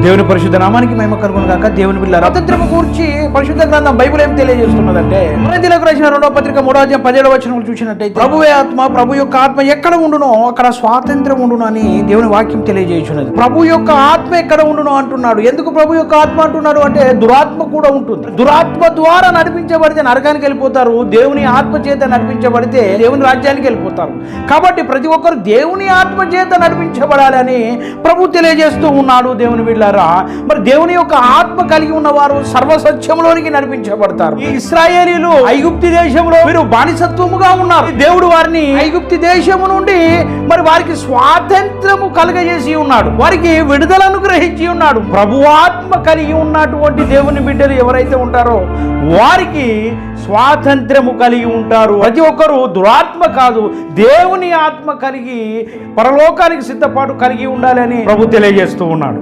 దేవుని పరిశుద్ధ నామానికి మహిమ కలుగును గాక. దేవుని బిడ్డలారా, స్వాతంత్ర్యం గురించి పరిశుద్ధ గ్రంథం బైబిల్ ఏం తెలియజేస్తున్నదంటే, కొరింథీయులకు రాసిన 2వ పత్రిక 3వ అధ్యాయం 17వ వచనం చూసినట్టయితే, ప్రభువే ఆత్మ, ప్రభు యొక్క ఆత్మ ఎక్కడ ఉండునో అక్కడ స్వాతంత్ర్యం ఉండును అని దేవుని వాక్యం తెలియజేస్తున్నది. ప్రభు యొక్క ఆత్మ ఎక్కడ ఉండునో అంటున్నాడు. ఎందుకు ప్రభు యొక్క ఆత్మ అంటున్నాడు అంటే, దురాత్మ కూడా ఉంటుంది. దురాత్మ ద్వారా నడిపించబడితే నరకానికి వెళ్ళిపోతారు, దేవుని ఆత్మ చేత నడిపించబడితే దేవుని రాజ్యానికి వెళ్ళిపోతారు. కాబట్టి ప్రతి ఒక్కరు దేవుని ఆత్మ చేత నడిపించబడాలని ప్రభు తెలియజేస్తూ ఉన్నాడు. దేవుని బిడ్డలారా, మరి దేవుని యొక్క ఆత్మ కలిగి ఉన్నవారు సర్వసత్యంలోనికి నడిపించబడతారు. ఈ ఇశ్రాయేలీలు ఐగుప్తి దేశంలో వీరు బానిసత్వముగా ఉన్నారు. దేవుడు వారిని ఐగుప్తి దేశము నుండి మరి వారికి స్వాతంత్రము కలుగజేసి ఉన్నాడు, వారికి విడుదలను గ్రహించి ఉన్నాడు. ప్రభువాత్మ కలిగి ఉన్నటువంటి దేవుని బిడ్డలు ఎవరైతే ఉంటారో వారికి స్వాతంత్రము కలిగి ఉంటారు. ప్రతి ఒక్కరు దురాత్మ కాదు, దేవుని ఆత్మ కలిగి పరలోకానికి సిద్ధపాటు కలిగి ఉండాలని ప్రభు తెలియజేస్తూ ఉన్నాడు.